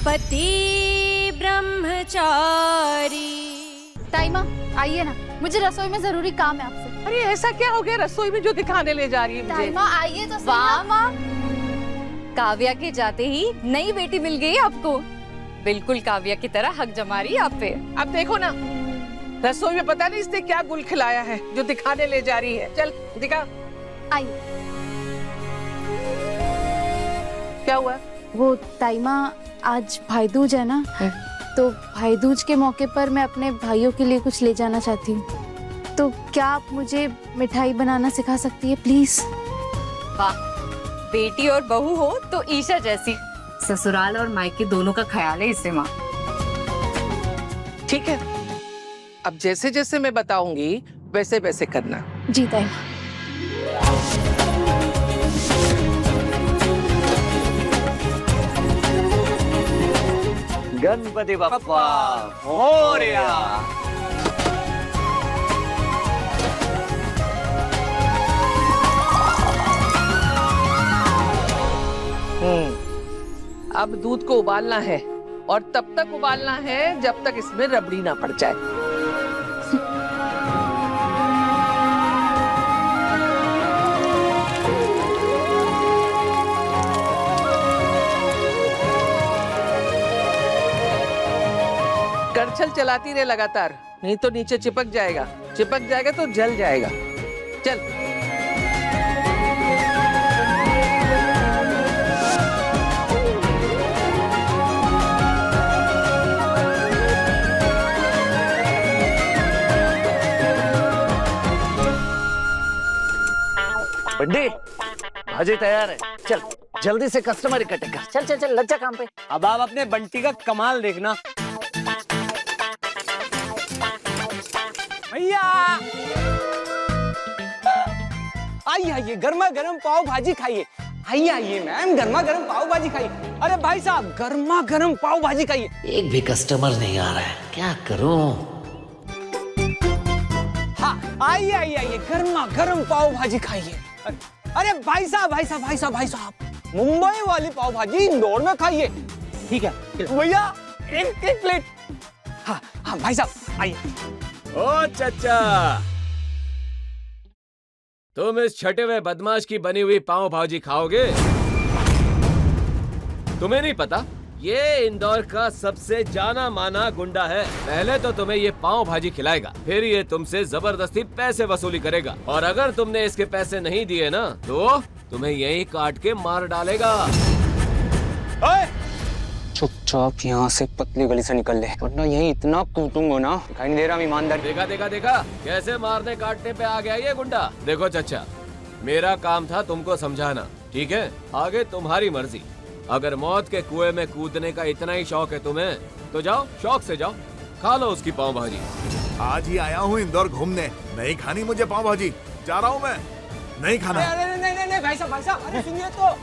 पति ब्रह्मचारी। ताई माँ आइए ना, मुझे रसोई में जरूरी काम है आपसे। अरे ऐसा क्या हो गया रसोई में जो दिखाने ले जा रही है ताई मुझे? माँ आइए तो सही। वाह माँ, काव्या के जाते ही नई बेटी मिल गई आपको। बिल्कुल काव्या की तरह हक जमा रही है आप पे। अब देखो ना, रसोई में पता नहीं इसने क्या गुल खिलाया है जो दिखाने ले जा रही है। चल दिखा। आइए। क्या हुआ? वो ताई माँ आज भाई दूज है ना, तो भाई दूज के मौके पर मैं अपने भाइयों के लिए कुछ ले जाना चाहती हूँ। तो क्या आप मुझे मिठाई बनाना सिखा सकती है प्लीज? वाह, बेटी और बहू हो तो ईशा जैसी। ससुराल और मायके दोनों का ख्याल है इससे माँ। ठीक है, अब जैसे जैसे मैं बताऊंगी वैसे वैसे करना। जी ताई माँ। गणपति बप्पा मोरया। अब दूध को उबालना है और तब तक उबालना है जब तक इसमें रबड़ी ना पड़ जाए। कड़छल चलाती रहे लगातार, नहीं तो नीचे चिपक जाएगा। चिपक जाएगा तो जल जाएगा। चल। बंटी भाजी तैयार है, चल जल्दी से कस्टमर इकट्ठे कर। चल चल चल, लग जा काम पे। अब आप अपने बंटी का कमाल देखना। भैया आइए आइए, गर्मा गर्म पाव भाजी खाइए। आइए आइए मैम, गर्मा गर्म पाव भाजी खाइए। अरे भाई साहब, गर्मा गर्म पाव भाजी खाइए। एक भी कस्टमर नहीं आ रहा है, क्या करूं? हाँ आइए आइए आइए, गर्मा गर्म पाव भाजी खाइए। अरे भाई साहब भाई साहब भाई साहब भाई साहब, मुंबई वाली पाव भाजी इंदौर में खाइए। ठीक है भैया, एक एक प्लेट। हाँ हाँ भाई साहब आइए। ओ चचा, तुम इस छठे हुए बदमाश की बनी हुई पाव भाजी खाओगे? तुम्हें नहीं पता, ये इंदौर का सबसे जाना माना गुंडा है। पहले तो तुम्हें ये पाव भाजी खिलाएगा, फिर ये तुमसे जबरदस्ती पैसे वसूली करेगा, और अगर तुमने इसके पैसे नहीं दिए ना तो तुम्हें यहीं काट के मार डालेगा। चुपचाप यहाँ से पतली गली से निकल ले, वरना यही इतना कूटूंगा ना, दिखाई नहीं दे रहा ईमानदार। देखा देखा देखा, कैसे मारने काटने पे आ गया ये गुंडा। देखो चचा, मेरा काम था तुमको समझाना, ठीक है? आगे तुम्हारी मर्जी। अगर मौत के कुएं में कूदने का इतना ही शौक है तुम्हें, तो जाओ, शौक से जाओ, खा लो उसकी पाव भाजी। आज ही आया हूँ इंदौर घूमने, नहीं खानी मुझे पाव भाजी, जा रहा हूँ मैं, नहीं खाना। अरे नहीं भाई साहब, अरे सुनिए तो,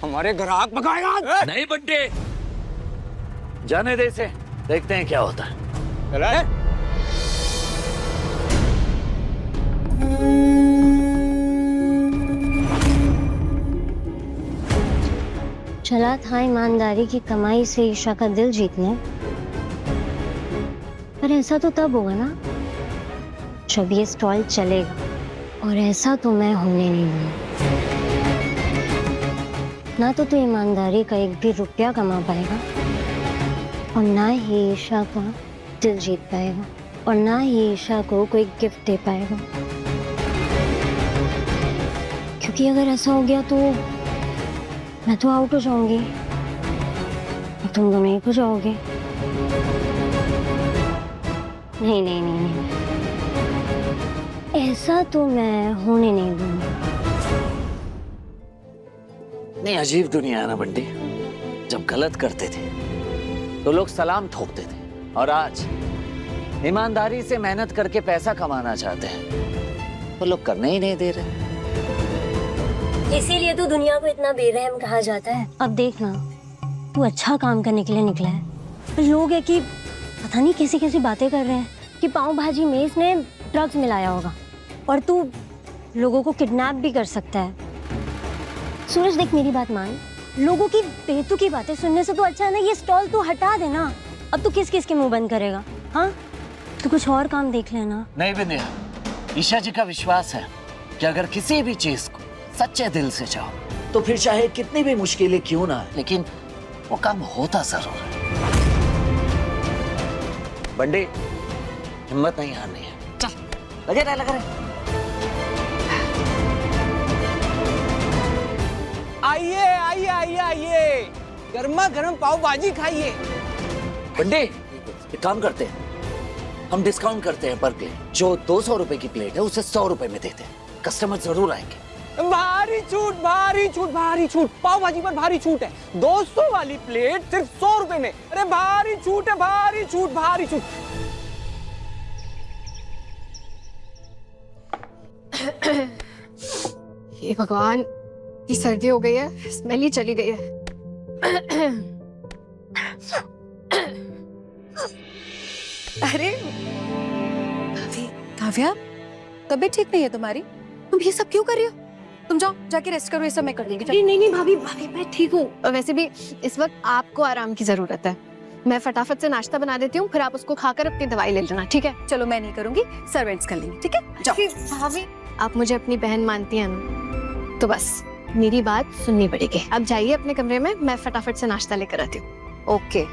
हमारे ग्राहक भगाएगा। नहीं बंटी, जाने दे इसे, देखते हैं क्या होता है। चला था ईमानदारी की कमाई से ईशा का दिल जीतने, पर ऐसा तो तब होगा ना जब ये स्टॉल चलेगा, और ऐसा तो मैं होने नहीं दूंगा। ना तो तू ईमानदारी का एक भी रुपया कमा पाएगा, और ना ही ईशा का दिल जीत पाएगा, और ना ही ईशा को कोई गिफ्ट दे पाएगा। क्योंकि अगर ऐसा हो गया तो मैं तो आउट हो जाऊंगी, तुम दोनों एक हो जाओगे। नहीं नहीं नहीं नहीं, ऐसा तो मैं होने नहीं दूंगी। नहीं, अजीब दुनिया है ना बंटी। जब गलत करते थे तो लोग सलाम ठोकते थे, और आज ईमानदारी से मेहनत करके पैसा कमाना चाहते हैं तो लोग करने ही नहीं दे रहे। इसीलिए तो दुनिया को इतना बेरहम कहा जाता है। अब देखना, तू अच्छा काम करने के लिए निकला है, लोग है कि पता नहीं कैसी कैसी बातें कर रहे हैं कि पाव भाजी में इसने ड्रग्स मिलाया होगा, और तू लोगों को किडनैप भी कर सकता है। सूरज देख, मेरी बात मान, लोगों की बेतुकी बातें सुनने से तो अच्छा है ना ये स्टॉल तू हटा देना। अब तू किस किस के मुंह बंद करेगा? हाँ, तू कुछ और काम देख लेना। नहीं विनया, ईशा जी का विश्वास है कि अगर किसी भी चीज को सच्चे दिल से चाहो तो फिर चाहे कितनी भी मुश्किलें क्यों ना आए, लेकिन वो काम होता जरूर है। बंडी, हिम्मत नहीं हारनी है, चल लगे रहे। आइए आइए आइए आइए, गर्मा गर्म पाव भाजी खाइए। बंडी, एक काम करते हैं, हम डिस्काउंट करते हैं पर प्लेट। जो 200 रुपए की प्लेट है उसे 100 रुपए में देते हैं, कस्टमर जरूर आएंगे। भारी छूट, भारी छूट, भारी छूट। पाव भाजी पर भारी छूट है। 200 वाली प्लेट सिर्फ 100 रुपए में। अरे भारी छूट है, भारी छूट, भारी छूट। हे भगवान, ये सर्दी हो गई है, स्मेल ही चली गई है। अरे काव्या, तबीयत ठीक नहीं है तुम्हारी? तुम ये सब क्यों कर रही हो? तुम जाओ, जाके रेस्ट करो, ये सब मैं कर दूंगी। नहीं नहीं भाभी, भाभी मैं ठीक हूँ। और वैसे भी इस वक्त आपको आराम की जरूरत है। मैं फटाफट से नाश्ता बना देती हूँ, फिर आप उसको खाकर अपनी दवाई ले लेना, ठीक है? चलो, मैं नहीं करूंगी, सर्वेंट्स कर लेंगे, ठीक है? जाओ। भाभी, आप मुझे अपनी बहन मानती हैं ना, तो बस मेरी बात सुननी पड़ेगी। अब जाइए अपने कमरे में, मैं फटाफट से नाश्ता लेकर आती हूँ। ओके।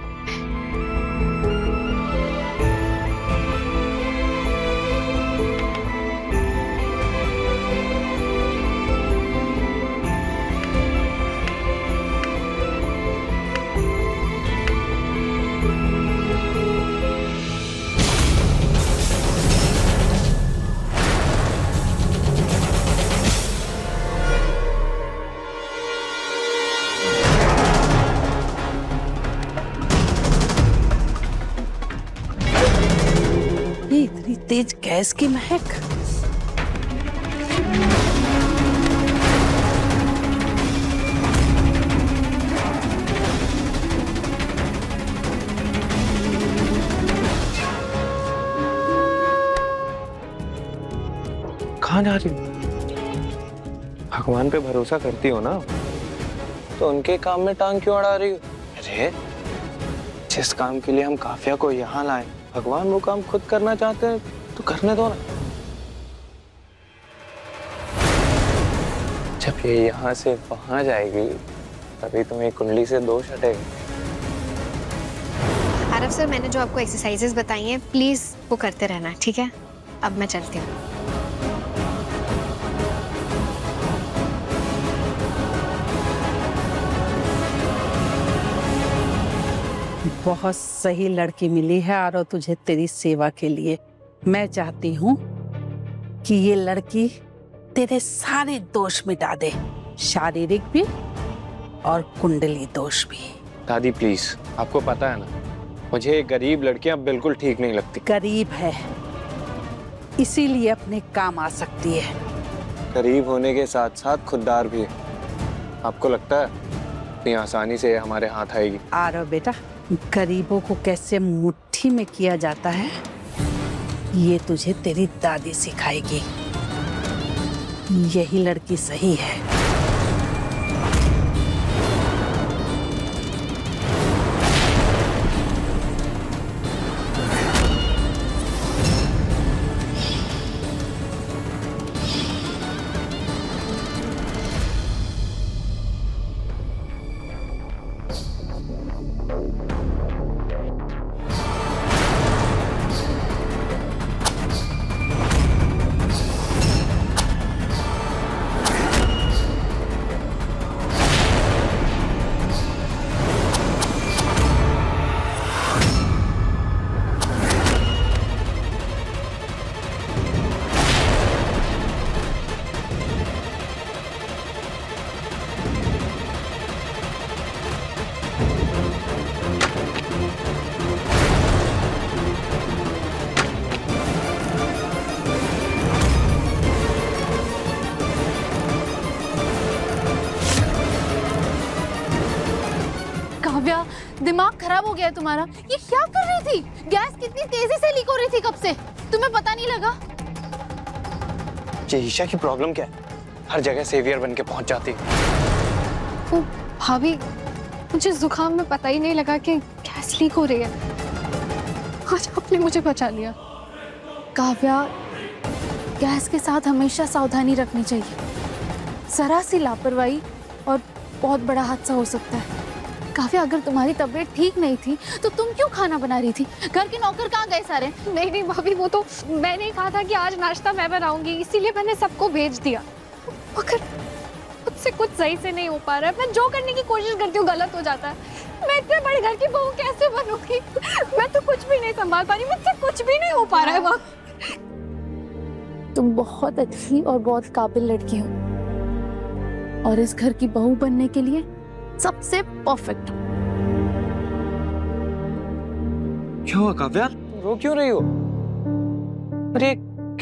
इतनी तेज गैस की महक। कहाँ जा रही हो? भगवान पे भरोसा करती हो ना, तो उनके काम में टांग क्यों अड़ा रही हो? अरे जिस काम के लिए हम काफिया को यहाँ लाए, भगवान वो काम खुद करना चाहते हैं तो करने दो ना। जब ये यहाँ से वहां जाएगी तभी तुम्हें कुंडली से दोष हटेगा। आरव सर, मैंने जो आपको एक्सरसाइजेस बताई हैं, प्लीज वो करते रहना, ठीक है? अब मैं चलती हूँ। बहुत सही लड़की मिली है आरो तुझे तेरी सेवा के लिए। मैं चाहती हूँ कि ये लड़की तेरे सारे दोष मिटा दे, शारीरिक भी और कुंडली दोष भी। दादी प्लीज, आपको पता है ना, मुझे गरीब लड़कियां बिल्कुल ठीक नहीं लगती। गरीब है इसीलिए अपने काम आ सकती है। गरीब होने के साथ साथ खुददार भी है। आपको लगता है इतनी आसानी से हमारे हाथ आएगी? आरो बेटा, गरीबों को कैसे मुट्ठी में किया जाता है ये तुझे तेरी दादी सिखाएगी। यही लड़की सही है। काव्या, दिमाग खराब हो गया है तुम्हारा। ये क्या कर रही थी? गैस कितनी तेजी से लीक हो रही थी कब से, तुम्हें पता नहीं लगा? ये ईशा की प्रॉब्लम क्या है? हर जगह सेवियर बन के पहुंच जाती है। वो भाभी मुझे जुकाम में पता ही नहीं लगा कि गैस लीक हो रही है। आज आपने मुझे बचा लिया। काव्या, गैस के साथ हमेशा सावधानी रखनी चाहिए। जरा सी लापरवाही और बहुत बड़ा हादसा हो सकता है। काव्या, अगर तुम्हारी तबीयत ठीक नहीं थी तो तुम क्यों खाना बना रही थी? घर के नौकर कहाँ गए सारे? नहीं नहीं भाभी, वो तो मैंने ही कहा था कि आज नाश्ता मैं बनाऊंगी, इसीलिए मैंने सबको भेज दिया। मगर मुझसे कुछ सही से नहीं हो पा रहा है। मैं जो करने की कोशिश करती हूँ गलत हो जाता है। मैं इतने बड़े घर की बहू कैसे बनूंगी? मैं तो कुछ भी नहीं संभाल पा रही, मुझसे कुछ भी नहीं हो पा रहा है माँ। तुम बहुत अच्छी और बहुत काबिल लड़की हो और इस घर की बहू बनने के लिए सबसे परफेक्ट। क्या हुआ काव्या, रो क्यों रही हो? अरे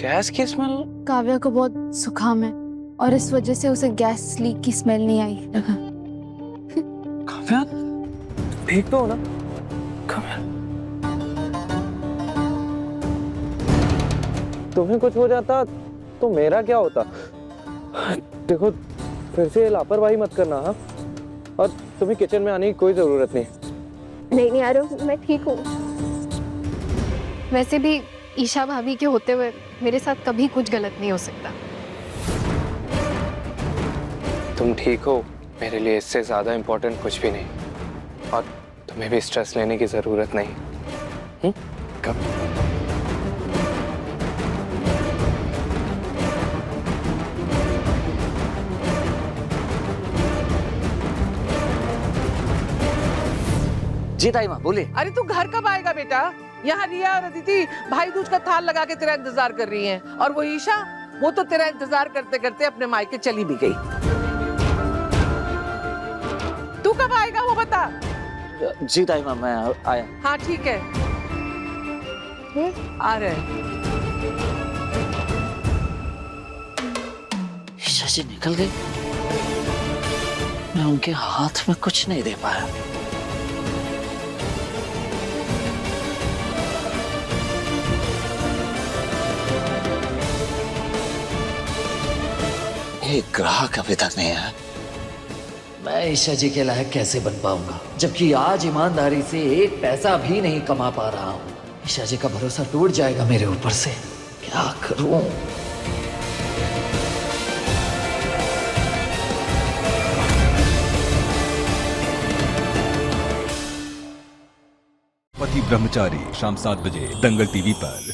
गैस की स्मेल। काव्या को बहुत जुकाम है और इस वजह से उसे गैस लीक की स्मेल नहीं आई। काव्या ठीक तो हो ना? काव्या, तुम्हें कुछ हो जाता तो मेरा क्या होता? देखो फिर से लापरवाही मत करना। हाँ, और तुम्हें किचन में आने की कोई जरूरत नहीं। नहीं आरव, मैं ठीक हूँ। वैसे भी ईशा भाभी के होते हुए मेरे साथ कभी कुछ गलत नहीं हो सकता। तुम ठीक हो, मेरे लिए इससे ज्यादा इम्पोर्टेंट कुछ भी नहीं। और तुम्हें भी स्ट्रेस लेने की जरूरत नहीं। कब? जी ताई माँ बोलिए। अरे तू घर कब आएगा बेटा? यहाँ रिया और अदिति भाई दूज का थाल लगा के तेरा इंतजार कर रही हैं। और वो ईशा, वो तो तेरा इंतजार करते करते अपने मायके चली भी गई। तू कब आएगा वो बता। जी ताई माँ मैं आया। हाँ ठीक है, आ रहे। ईशा जी निकल गई, मैं उनके हाथ में कुछ नहीं दे पाया। एक ग्राहक अभी तक नहीं आया। मैं ईशा जी के लायक कैसे बन पाऊंगा, जबकि आज ईमानदारी से एक पैसा भी नहीं कमा पा रहा हूँ। ईशा जी का भरोसा टूट जाएगा मेरे ऊपर से, क्या करूं? पति ब्रह्मचारी शाम 7 बजे दंगल टीवी पर।